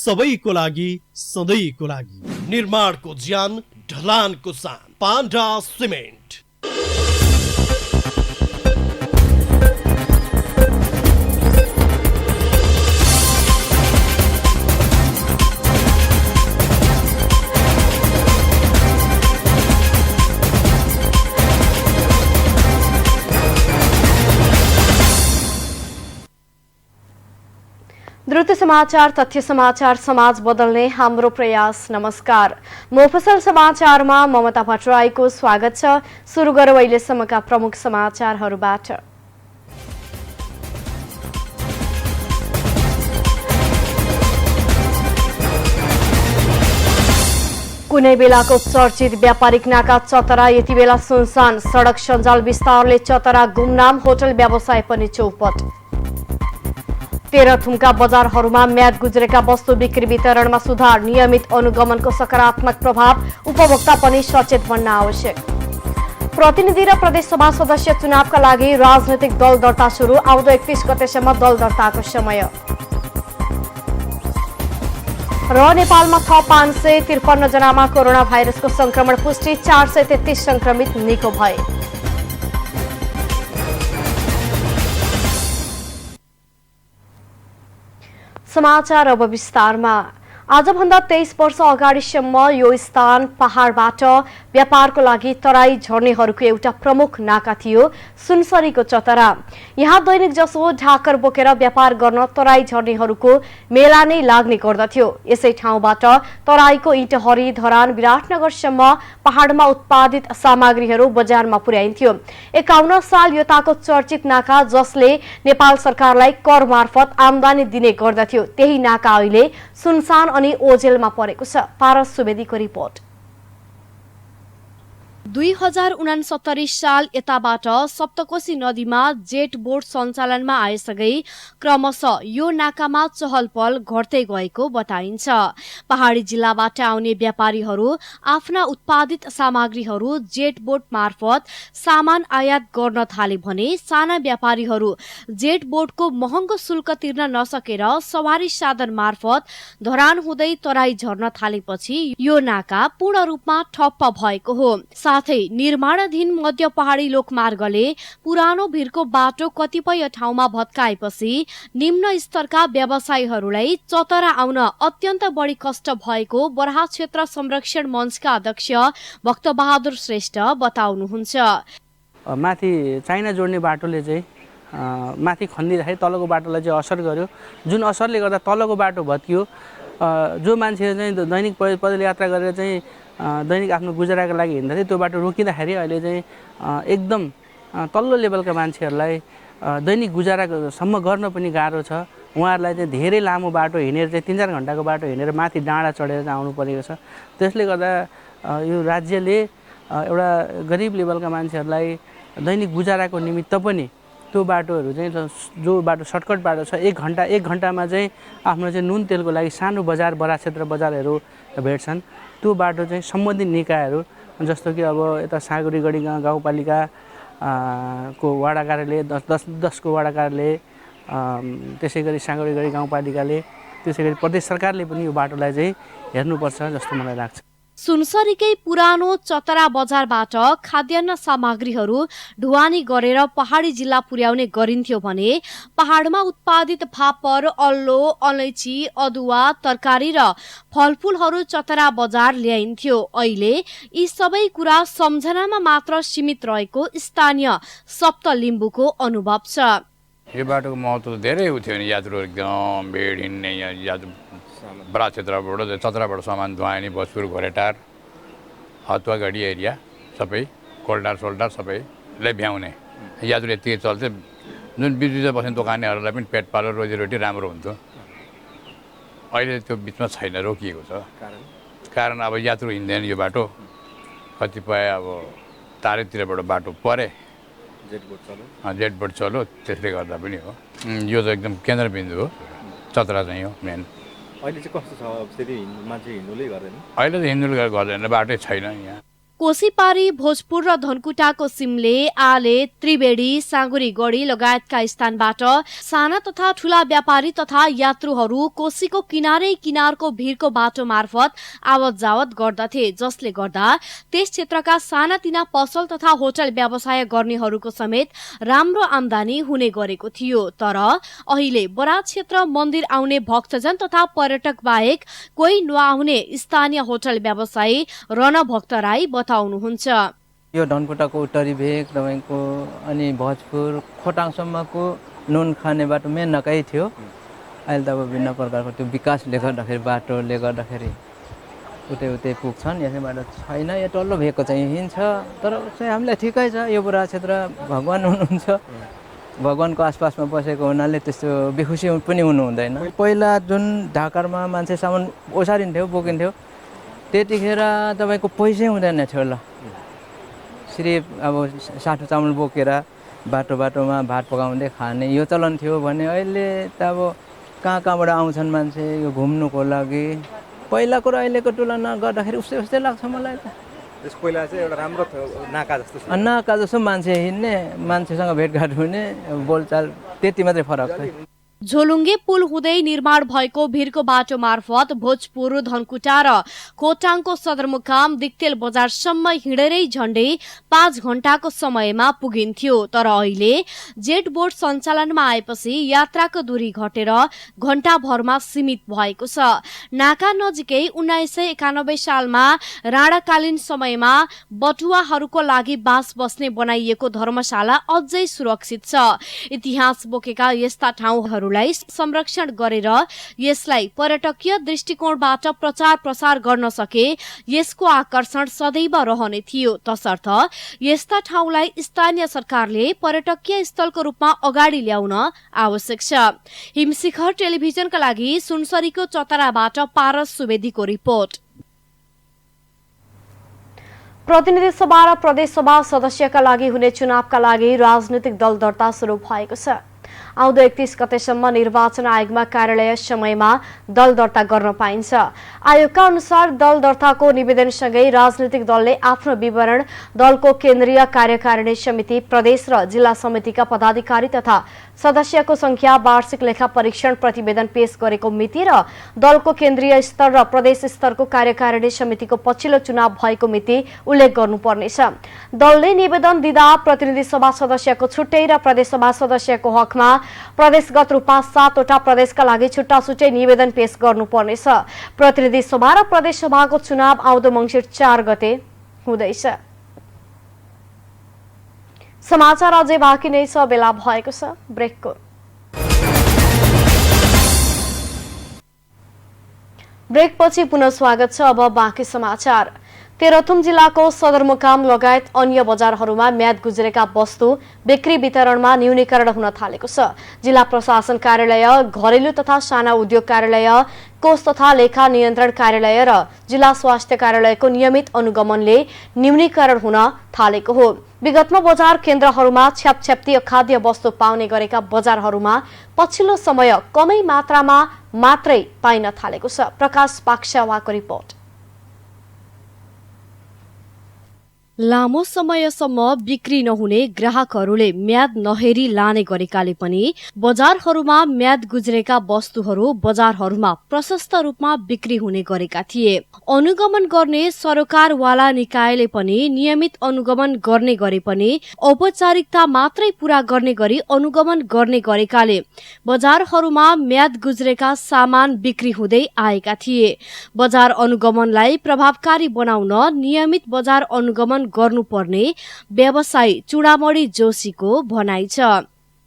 सबैको लागि सधैँको लागि। निर्माणको ज्यान ढलानको सान पाण्डा सिमेन्ट। द्रुत समाचार, तथ्य समाचार, समाज बदल्ने हाम्रो प्रयास। नमस्कार, मोफसल समाचारमा ममता भट्टराईको स्वागत छ। सुरु गरौँ अहिलेसम्मका प्रमुख समाचारहरूबाट। कुनै बेलाको चर्चित व्यापारिक नाका चतरा यति बेला सुनसान। सडक सञ्जाल विस्तारले चतरा गुमनाम, होटल व्यवसाय पनि चौपट। तेह्रथुमका बजारहरूमा म्याद गुज्रेका वस्तु बिक्री वितरणमा सुधार, नियमित अनुगमनको सकारात्मक प्रभाव, उपभोक्ता पनि सचेत बन्न आवश्यक। प्रतिनिधि र प्रदेशसभा सदस्य चुनावका लागि राजनैतिक दल दर्ता सुरु, आउँदो 31 गतेसम्म दल दर्ताको समय। र नेपालमा थप 553 जनामा कोरोना भाइरसको संक्रमण पुष्टि, 433 संक्रमित निको भए। समाचार अब विस्तारमा। आजभन्दा 23 वर्ष अगाडिसम्म यो स्थान पहाडबाट व्यापारको लागि तराई झर्नेहरूको एउटा प्रमुख नाका थियो, सुनसरीको चतरा। यहाँ दैनिक जसो ढाकर बोकेर व्यापार गर्न तराई झर्नेहरूको मेला नै लाग्ने गर्दथ्यो। यसै ठाउँबाट तराईको इटहरी, धरान, विराटनगरसम्म पहाडमा उत्पादित सामग्रीहरू बजारमा पुर्याइन्थ्यो। 51 साल यताको चर्चित नाका, जसले नेपाल सरकारलाई कर मार्फत आमदानी दिने गर्दथ्यो, त्यही नाका अहिले सुनसान अनि ओझेलमा परेको छ। पारस सुवेदीको रिपोर्ट। 2069 साल यताबाट सप्तकोशी नदीमा जेट बोट सञ्चालनमा आएसँगै क्रमशः यो नाकामा चहल पहल घट्दै गएको बताइन्छ। पहाडी जिल्लाबाट आउने व्यापारीहरू आफ्ना उत्पादित सामग्रीहरू जेट बोट मार्फत सामान आयात गर्न थाले भने साना व्यापारीहरू जेट बोटको महँगो शुल्क तिर्न नसकेर सवारी साधन मार्फत धरान हुँदै तराई झर्न थालेपछि यो नाका पूर्ण रूपमा ठप्प भएको हो। साथै निर्माणाधीन मध्य पहाडी लोकमार्गले पुरानो भिरको बाटो कतिपय ठाउँमा भत्काएपछि निम्न स्तरका व्यवसायीहरूलाई चतरा आउन अत्यन्त बढी कष्ट भएको बराहा क्षेत्र संरक्षण मञ्चका अध्यक्ष भक्तबहादुर श्रेष्ठ बताउनुहुन्छ। माथि चाइना जोड्ने बाटोले चाहिँ माथि खन्दिँदाखेरि तलको बाटोलाई चाहिँ असर गर्यो, जुन असरले गर्दा तलको बाटो भत्कियो। जो मान्छेहरू चाहिँ दैनिक पैदल यात्रा गरेर चाहिँ दैनिक आफ्नो गुजाराको लागि हिँड्दा थियो, त्यो बाटो रोकिँदाखेरि अहिले चाहिँ एकदम तल्लो लेभलका मान्छेहरूलाई दैनिक गुजारासम्म गर्न पनि गाह्रो छ। उहाँहरूलाई चाहिँ धेरै लामो बाटो हिँडेर चाहिँ 3-4 घन्टाको बाटो हिँडेर माथि डाँडा चढेर आउनु परेको छ। त्यसले गर्दा यो राज्यले एउटा गरिब लेभलका मान्छेहरूलाई दैनिक गुजाराको निमित्त पनि त्यो बाटोहरू चाहिँ जो बाटो सर्टकट बाटो छ, 1 घन्टामा चाहिँ आफ्नो चाहिँ नुन तेलको लागि सानो बजार, बडा क्षेत्र बजारहरू भेट्छन्। त्यो बाटो चाहिँ सम्बन्धित निकायहरू जस्तो कि अब यता साँगुरीगढी गाउँपालिका को वडा कार्यालय, 10को वडा कार्यालय, त्यसै गरी साँगुरीगढी गाउँपालिकाले, त्यसै गरी प्रदेश सरकारले पनि यो बाटोलाई चाहिँ हेर्नुपर्छ जस्तो मलाई लाग्छ। सुनसरीकै पुरानो चतरा बजारबाट खाद्यान्न सामग्रीहरू ढुवानी गरेर पहाडी जिल्ला पुर्याउने गरिन्थ्यो भने पहाडमा उत्पादित फापर, अल्लो, अलैँची, अदुवा, तरकारी र फलफूलहरू चतरा बजार ल्याइन्थ्यो। अहिले यी सबै कुरा सम्झनामा मात्र सीमित रहेको स्थानीय सप्तलिम्बुको अनुभव छ। यो बाटोको महत्त्व धेरै थियो नि, यात्रु एकदम भिड हिँड्ने, यात्रु बडा क्षेत्रबाट चतराबाट सामान धुवानी, भोजपुर, घोरेटार, हतुवागढी एरिया सबै कोल्टार सोल्टार सबैलाई भ्याउने यात्रु यति चल्थ्यो। जुन बिजुली बस्ने दोकानेहरूलाई पनि पेट पालो रोजीरोटी राम्रो हुन्थ्यो। अहिले त्यो बिचमा छैन, रोकिएको छ। कारण अब यात्रु हिँड्दैन यो बाटो, कतिपय अब तारैतिरबाट बाटो परे, जेट बोट चल्यो, त्यसले गर्दा पनि हो। यो त एकदम केन्द्रबिन्दु हो, चतरा चाहिँ हो मेन। अहिले चाहिँ कस्तो छ? फेरि मान्छे हिँड्नुलै गर्दैन? अहिले त हिँड्नुले गर्दैन, बाटै छैन यहाँ। कोसीपारी, भोजपुर र धनकुटाको सिमले, आले, त्रिवेणी, साँगुरीगढी लगायतका स्थानबाट साना तथा ठूला व्यापारी तथा यात्रुहरू कोसीको किनारको भिरको बाटो मार्फत आवत जावत गर्दथे, जसले गर्दा त्यस क्षेत्रका सानातिना पसल तथा होटल व्यवसाय गर्नेहरूको समेत राम्रो आमदानी हुने गरेको थियो। तर अहिले बराज क्षेत्र मन्दिर आउने भक्तजन तथा पर्यटक बाहेक कोही नआउने स्थानीय होटल व्यवसायी रणभक्त राई बताउनुहुन्छ। यो धनकुटाको उत्तरी भेग तपाईँको अनि भोजपुर खोटाङसम्मको नुन खाने बाटो मेन नकै थियो। अहिले त अब विभिन्न प्रकारको त्यो विकासले गर्दाखेरि बाटोले गर्दाखेरि उतै पुग्छन्। यसैबाट छैन, यो तल्लो भेगको चाहिँ हिँड्छ। तर चाहिँ हामीलाई ठिकै छ, यो बुढा क्षेत्र भगवान हुनुहुन्छ, भगवानको आसपासमा बसेको हुनाले त्यस्तो बेखुसी पनि हुनु हुँदैन। पहिला जुन ढाकारमा मान्छे सामान ओसारिन्थ्यो बोकिन्थ्यो त्यतिखेर तपाईँको पैसै हुँदैन थियो ल। सिर्फ अब साठो चामल बोकेर बाटोमा भात पकाउँदै खाने यो चलन थियो भने अहिले त अब कहाँबाट आउँछन् मान्छे यो घुम्नुको लागि। पहिलाको र अहिलेको तुलना गर्दाखेरि उस्तै लाग्छ मलाई त। पहिला चाहिँ एउटा राम्रो नाका जस्तो मान्छे हिँड्ने, मान्छेसँग भेटघाट हुने, बोलचाल त्यति मात्रै फरक छ। झोलुङ्गे पुल हुँदै निर्माण भएको भिरको बाटो मार्फत भोजपुर, धनकुटा र खोटाङको सदरमुकाम दिक्तेल बजारसम्म हिँडेरै झण्डै 5 घण्टाको समयमा पुगिन्थ्यो। तर अहिले जेट बोट सञ्चालनमा आएपछि यात्राको दूरी घटेर घण्टाभरमा सीमित भएको छ। नाका नजिकै 1991 सालमा राणाकालीन समयमा बटुवाहरूको लागि बास बस्ने बनाइएको धर्मशाला अझै सुरक्षित छ। इतिहास बोकेका यस्ता ठाउँहरू संरक्षण गरेर यसलाई पर्यटकीय दृष्टिकोणबाट प्रचार प्रसार गर्न सके यसको आकर्षण सदैव रहने थियो। तसर्थ यस्ता ठाउँलाई स्थानीय सरकारले पर्यटकीय स्थलको रूपमा अगाडि ल्याउन आवश्यक छ। हिमशिखर टेलिभिजनका लागि सुनसरीको चतराबाट पारस सुवेदीको रिपोर्ट। प्रतिनिधि सभा र प्रदेश सभा सदस्यका लागि हुने चुनावका लागि राजनीतिक दल दर्ता सुरु भएको छ। आउँदो 31 गतेसम्म निर्वाचन आयोगमा कार्यालय समयमा दल दर्ता गर्न पाइन्छ। आयोगका अनुसार दल दर्ताको निवेदनसँगै राजनीतिक दलले आफ्नो विवरण दलको केन्द्रीय कार्यकारिणी समिति, प्रदेश र जिल्ला समितिका पदाधिकारी तथा सदस्यको संख्या, वार्षिक लेखा परीक्षण प्रतिवेदन पेश गरेको मिति र दलको केन्द्रीय स्तर र प्रदेश स्तरको कार्यकारिणी समितिको पछिल्लो चुनाव भएको मिति उल्लेख गर्नुपर्नेछ। दलले निवेदन दिँदा प्रतिनिधि सभा सदस्यको छुट्टै र प्रदेश सभा सदस्यको हकमा प्रदेशगत रूपमा 7 वटा प्रदेशका लागि छुट्टा छुट्टै निवेदन पेश गर्नुपर्नेछ। प्रतिनिधि सभा र प्रदेश सभाको चुनाव आउँदो मङ्सिर 4 गते हुँदैछ। समाचार अझै बाँकी नै छ, बेला भएको छ ब्रेकको। ब्रेकपछि पुनः स्वागत छ। अब बाँकी समाचार। तेह्रथुम जिल्लाको सदरमुकाम लगायत अन्य बजारहरूमा म्याद गुज्रेका वस्तु बिक्री वितरणमा न्यूनीकरण हुन थालेको छ। जिल्ला प्रशासन कार्यालय, घरेलु तथा साना उद्योग कार्यालय, कोष तथा लेखा नियन्त्रण कार्यालय र जिल्ला स्वास्थ्य कार्यालयको नियमित अनुगमनले न्यूनीकरण हुन थालेको हो। विगतमा बजार केन्द्रहरूमा छ्यापछ्याप्ती खाद्य वस्तु पाउने गरेका बजारहरूमा पछिल्लो समय कमै मात्रामा मात्रै पाइन थालेको छ। प्रकाश पाक्सावाको रिपोर्ट। लामो समयसम्म बिक्री नहुने ग्राहकहरूले म्याद नहेरी लाने गरेकाले पनि बजारहरूमा म्याद गुज्रेका वस्तुहरू बजारहरूमा प्रशस्त रूपमा बिक्री हुने गरेका थिए। अनुगमन गर्ने सरकारवाला निकायले पनि नियमित अनुगमन गर्ने गरे पनि औपचारिकता मात्रै पूरा गर्ने गरी अनुगमन गर्ने गरेकाले बजारहरूमा म्याद गुज्रेका सामान बिक्री हुँदै आएका थिए। बजार अनुगमनलाई प्रभावकारी बनाउन नियमित बजार अनुगमन गर्नुपर्ने व्यवसायी चुडामणी जोशीको भनाइ छ।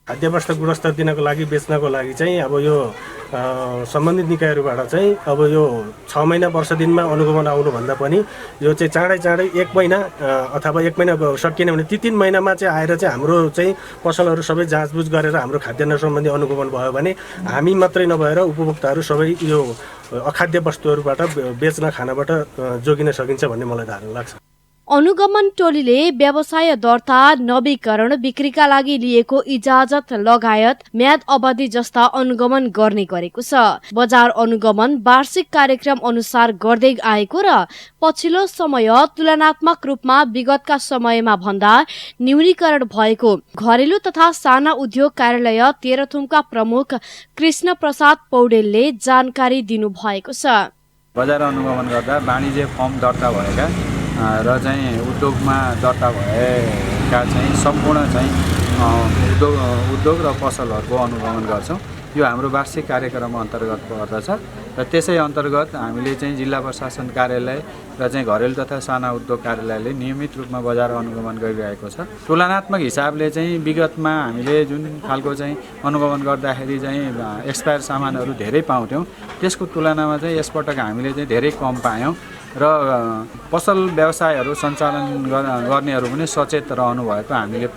खाद्य वस्तु गुणस्तर दिनको लागि, बेच्नको लागि चाहिँ अब यो सम्बन्धित निकायहरूबाट चाहिँ अब यो 6 महिना वर्ष दिनमा अनुगमन आउनु भन्दा पनि यो चाहिँ चाँडै 1 महिना अथवा 1 महिना सकिएन भने 3 महिनामा चाहिँ आएर चाहिँ हाम्रो चाहिँ पसलहरू सबै जाँचबुझ गरेर हाम्रो खाद्यान्न सम्बन्धी अनुगमन भयो भने हामी मात्रै नभएर उपभोक्ताहरू सबै यो अखाद्य वस्तुहरूबाट बेच्न खानबाट जोगिन सकिन्छ भन्ने मलाई धारणा लाग्छ। अनुगमन टोलीले व्यवसाय दर्ता, नवीकरण, बिक्रीका लागि लिएको इजाजत लगायत म्याद अवधि जस्ता अनुगमन गर्ने गरेको छ। बजार अनुगमन वार्षिक कार्यक्रम अनुसार गर्दै आएको र पछिल्लो समय तुलनात्मक रूपमा विगतका समयमा भन्दा न्यूनीकरण भएको घरेलु तथा साना उद्योग कार्यालय तेह्रथुमका प्रमुख कृष्ण प्रसाद पौडेलले जानकारी दिनु भएको छ। बजार अनुगमन गर्दा वाणिज्य फर्म दर्ता भएका र चाहिँ उद्योगमा दर्ता भएका चाहिँ सम्पूर्ण चाहिँ उद्योग र पसलहरूको अनुगमन गर्छौँ। यो हाम्रो वार्षिक कार्यक्रम अन्तर्गत पर्दछ र त्यसै अन्तर्गत हामीले चाहिँ जिल्ला प्रशासन कार्यालय र चाहिँ घरेलु तथा साना उद्योग कार्यालयले नियमित रूपमा बजार अनुगमन गरिरहेको छ। तुलनात्मक हिसाबले चाहिँ विगतमा हामीले जुन खालको चाहिँ अनुगमन गर्दाखेरि चाहिँ एक्सपायर सामानहरू धेरै पाउँथ्यौँ, त्यसको तुलनामा चाहिँ यसपटक हामीले चाहिँ धेरै कम पायौँ र पसल व्यवसायहरू सञ्चालन गर्नेहरू पनि सचेत रहनु भएको हामीले।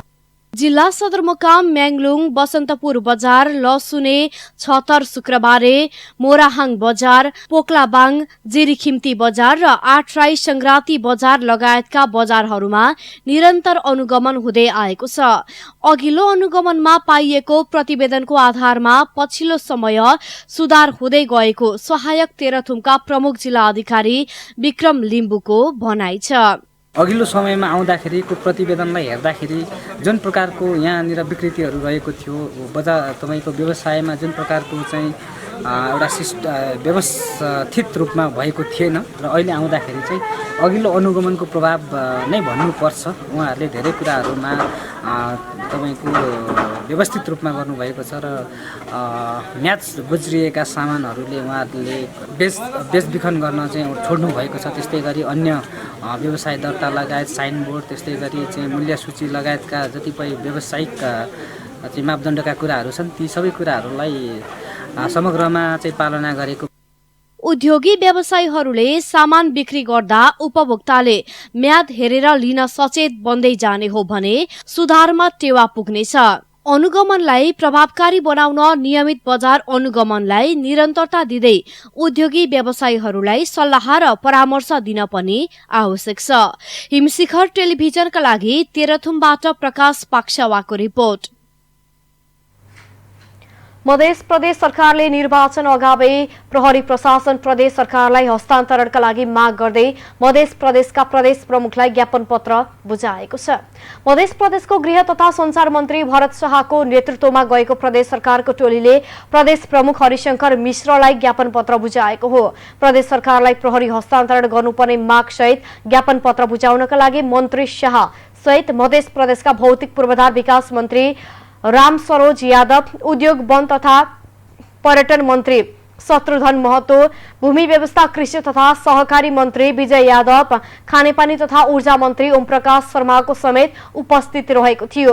जिल्ला सदरमुकाम म्याङलुङ, बसन्तपुर बजार, लसुने, छतर शुक्रबारे, मोराहाङ बजार, पोक्लाबाङ, जिरीखिम्ती बजार र आठराई संग्राती बजार लगायतका बजारहरूमा निरन्तर अनुगमन हुँदै आएको छ। अघिल्लो अनुगमनमा पाइएको प्रतिवेदनको आधारमा पछिल्लो समय सुधार हुँदै गएको सहायक तेह्रथुमका प्रमुख जिल्ला अधिकारी विक्रम लिम्बुको भनाइ छ। अघिल्लो समयमा आउँदाखेरिको प्रतिवेदनलाई हेर्दाखेरि जुन प्रकारको यहाँनिर विकृतिहरू रहेको थियो, बजार तपाईँको व्यवसायमा जुन प्रकारको चाहिँ एउटा व्यवस्थित रूपमा भएको थिएन र अहिले आउँदाखेरि चाहिँ अघिल्लो अनुगमनको प्रभाव नै भन्नुपर्छ। उहाँहरूले धेरै कुराहरूमा तपाईँको व्यवस्थित रूपमा गर्नुभएको छ र म्याच गुज्रिएका सामानहरूले उहाँहरूले बेचबिखन गर्न चाहिँ छोड्नु भएको छ। त्यस्तै गरी अन्य व्यवसाय दर्ता लगायत साइनबोर्ड, त्यस्तै गरी चाहिँ मूल्य सूची लगायतका जतिपय व्यावसायिक चाहिँ मापदण्डका कुराहरू छन्, ती सबै कुराहरूलाई समग्रमा चाहिँ पालना गरेको। उद्योगी व्यवसायीहरूले सामान बिक्री गर्दा उपभोक्ताले म्याद हेरेर लिन सचेत बन्दै जाने हो भने सुधारमा टेवा पुग्नेछ। अनुगमनलाई प्रभावकारी बनाउन नियमित बजार अनुगमनलाई निरन्तरता दिँदै उद्योगी व्यवसायीहरूलाई सल्लाह र परामर्श दिन पनि आवश्यक छ। हिमशिखर टेलिभिजनका लागि तेह्रथुमबाट प्रकाश पाक्सावाको रिपोर्ट। मध्य प्रदेश सरकारले निर्वाचन अगावै प्रहरी प्रशासन प्रदेश सरकारलाई हस्तान्तरणका लागि माग गर्दै मध्य प्रदेशका प्रदेश प्रमुखलाई ज्ञापन पत्र बुझाएको छ। मध्य प्रदेशको गृह तथा सञ्चार मन्त्री भरत शाहको नेतृत्वमा गएको प्रदेश सरकारको टोलीले प्रदेश प्रमुख हरिशंकर मिश्रलाई ज्ञापन पत्र बुझाएको हो। प्रदेश सरकारलाई प्रहरी हस्तान्तरण गर्नुपर्ने माग सहित ज्ञापन पत्र बुझाउनका लागि मन्त्री शाह सहित मध्य प्रदेशका भौतिक पूर्वाधार विकास मन्त्री राम सरोज यादव, उद्योग वन तथा पर्यटन मन्त्री शत्रुघ्न महतो, भूमि व्यवस्था कृषि तथा सहकारी मन्त्री विजय यादव, खानेपानी तथा ऊर्जा मन्त्री ओम प्रकाश शर्माको समेत उपस्थित रहेको थियो।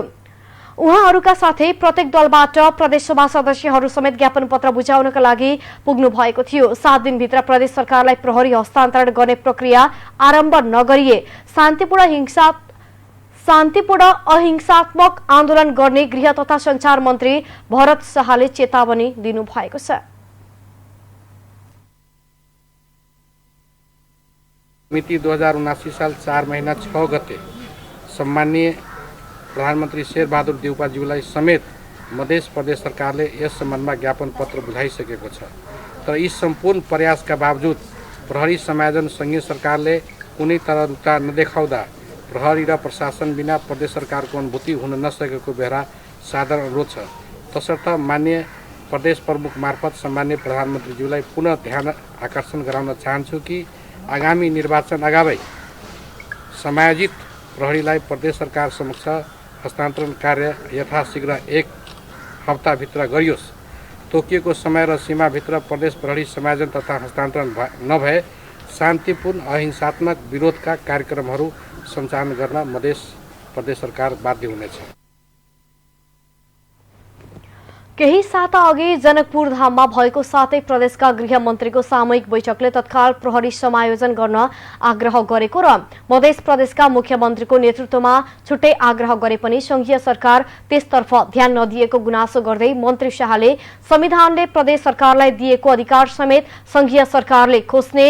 उहाँहरूका साथै प्रत्येक दलबाट प्रदेशसभा सदस्यहरू समेत ज्ञापन पत्र बुझाउनका लागि पुग्नु भएको थियो। 7 दिनभित्र प्रदेश सरकारलाई प्रहरी हस्तान्तरण गर्ने प्रक्रिया आरम्भ नगरिए शान्तिपूर्ण अहिंसात्मक आन्दोलन गर्ने गृह तथा सञ्चार मन्त्री भरत शाहले चेतावनी दिनु भएको छ। मिति 2079 साल 4 महिना 6 गते सम्माननीय प्रधानमन्त्री शेरबहादुर देउपाज्यूलाई समेत मध्य प्रदेश सरकारले यस सम्बन्धमा ज्ञापन पत्र बुझाइसकेको छ। तर यी सम्पूर्ण प्रयासका बावजुद प्रहरी समायोजन संघीय सरकारले कुनै तरहरुता नदेखाउँदा प्रहरी र प्रशासन बिना प्रदेश सरकारको अनुभूति हुन नसकेको बेहोरा साधारण अनुरोध छ। तसर्थ माननीय प्रदेश प्रमुख मार्फत सम्माननीय प्रधानमन्त्रीज्यूलाई पुनः ध्यान आकर्षण गराउन चाहन्छु कि आगामी निर्वाचन अगावै समायोजित प्रहरीलाई प्रदेश सरकार समक्ष हस्तान्तरण कार्य यथाशीघ्र 1 हप्ताभित्र गरियोस्। तोकिएको समय र सीमाभित्र प्रदेश प्रहरी समायोजन तथा हस्तान्तरण नभए शान्तिपूर्ण अहिंसात्मक विरोधका कार्यक्रमहरू सञ्चालन गर्न मध्य प्रदेश सरकार बाध्य हुनेछ। केही साता अघि जनकपुर धाममा भएको 7 प्रदेशका गृह मन्त्रीको सामूहिक बैठकले तत्काल प्रहरी समायोजन गर्न आग्रह गरेको र मध्य प्रदेशका मुख्यमन्त्रीको नेतृत्वमा छुट्टै आग्रह गरे पनि संघीय सरकार त्यसतर्फ ध्यान नदिएको गुनासो गर्दै मन्त्री शाहले संविधानले प्रदेश सरकारलाई दिएको अधिकार समेत संघीय सरकारले खोज्ने,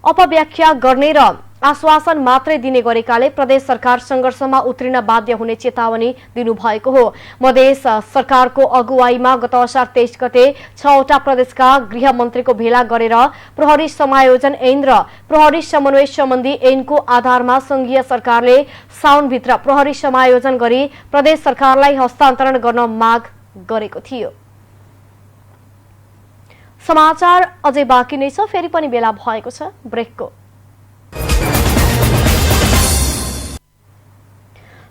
अपव्याख्या गर्ने र आश्वासन मात्रै दिने गरेकाले प्रदेश सरकार संघर्षमा उत्रिन बाध्य हुने चेतावनी दिनुभएको हो। मधेस सरकारको अगुवाईमा गत असार 23 गते 6वटा प्रदेशका गृहमन्त्रीको भेला गरेर प्रहरी समायोजन ऐन र प्रहरी समन्वय सम्बन्धी ऐनको आधारमा संघीय सरकारले साउनभित्र प्रहरी समायोजन गरी प्रदेश सरकारलाई हस्तान्तरण गर्न माग गरेको थियो। समाचार अझै बाँकी नै छ, फेरि पनि बेला भएको छ ब्रेकको।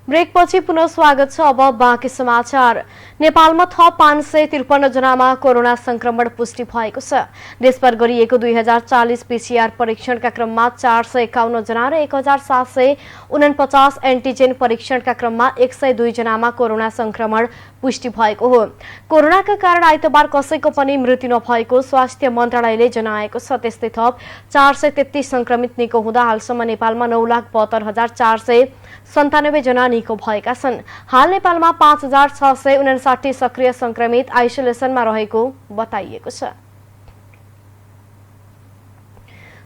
ब्रेकपछि पुनः स्वागत छ। अब बाँकी समाचार। नेपालमा थप 553 जनामा कोरोना संक्रमण पुष्टि भएको छ। देशभर गरिएको 2040 पीसीआर परीक्षणका क्रममा 451 जना र 1749 एन्टिजेन परीक्षणका क्रममा 102 जनामा कोरोना संक्रमण पुष्टि भएको हो। कोरोनाका कारण आइतबार कसैको पनि मृत्यु नभएको स्वास्थ्य मन्त्रालयले जनाएको छ। त्यस्तै थप 433 संक्रमित निको हुँदा हालसम्म नेपालमा 9,72,497 जना निको भएका छन्। हाल नेपालमा 5,659 सक्रिय संक्रमित आइसोलेसनमा रहेको बताइएको छ।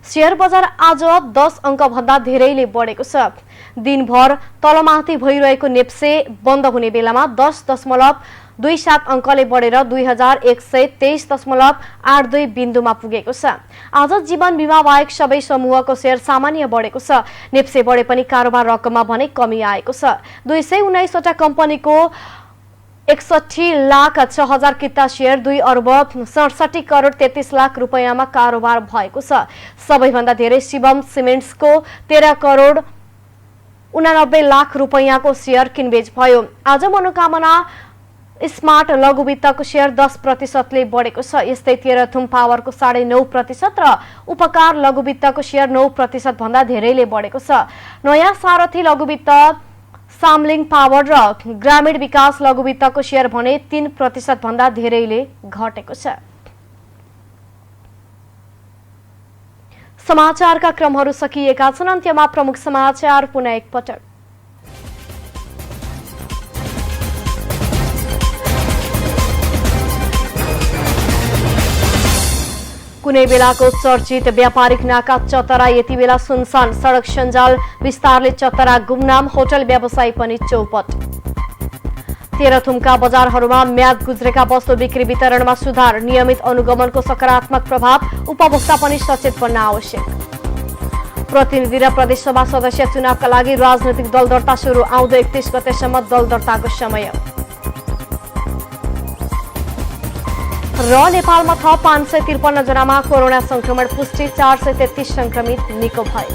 शेयर बजार आज 10 अङ्क भन्दा धेरैले बढेको छ। दिनभर तलमाथि भइरहेको नेप्से बन्द हुने बेलामा 10.27 अङ्कले बढेर 2123.82 बिन्दुमा पुगेको छ। आज जीवन बिमा बाहेक सबै समूहको शेयर सामान्य बढेको छ। नेप्से बढे पनि कारोबार रकममा भने कमी आएको छ। 219 वटा कम्पनीको 61,06,000 किता शेयर 2,67,33,00,000 रुपैयाँमा कारोबार भएको छ। सबैभन्दा धेरै शिवम सिमेन्ट्सको 13,89,00,000 रुपैयाँको शेयर किनबेच भयो। आज मनोकामना स्मार्ट लघुवित्तको शेयर 10% बढेको छ। यस्तै तेह्रथुम पावरको 9.5% र उपकार लघुवित्तको शेयर 9% भन्दा धेरैले बढेको छ। नयाँ सारथी लघुवित्त, सामलिङ पावर र ग्रामीण विकास लघुवित्तको शेयर भने 3% भन्दा धेरैले घटेको छ। समाचारका क्रमहरू सकिएका छन्। अन्त्यमा प्रमुख समाचार पुनः एकपटक। कुनै बेलाको चर्चित व्यापारिक नाका चतरा यति बेला सुनसान। सडक सञ्जाल विस्तारले चतरा गुमनाम, होटल व्यवसायी पनि चौपट। तेह्रथुमका बजारहरूमा म्याद गुज्रेका वस्तु बिक्री वितरणमा सुधार, नियमित अनुगमनको सकारात्मक प्रभाव, उपभोक्ता पनि सचेत बन्न आवश्यक। प्रतिनिधि र प्रदेशसभा सदस्य चुनावका लागि राजनैतिक दल दर्ता सुरु, आउँदो 31 गतेसम्म दल दर्ताको समय। र नेपालमा थप 553 जनामा कोरोना संक्रमण पुष्टि, 433 संक्रमित निको भए।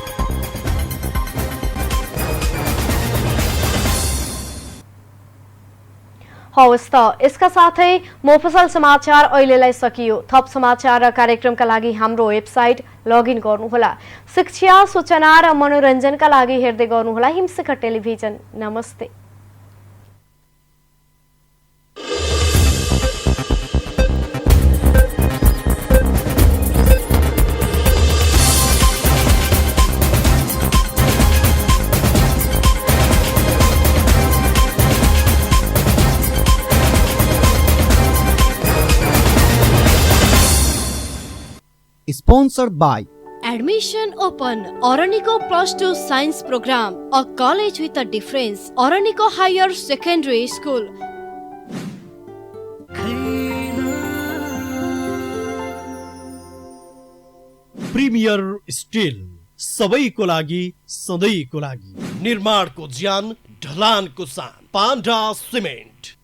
हवस् त, यसका साथै मोफसल समाचार अहिलेलाई सकियो। थप समाचार र कार्यक्रमका लागि हाम्रो वेबसाइट लगइन गर्नुहोला। शिक्षा, सूचना र मनोरञ्जनका लागि हेर्दै गर्नुहोला हिमशिखर टेलिभिजन। नमस्ते। Sponsored by Admission open. Oranico +2 Science Program, a college with a difference. Oranico Higher Secondary School. Premier still, सबैको लागि सधैँको लागि। निर्माणको ज्यान, ढलानको सान, पाण्डा सिमेन्ट।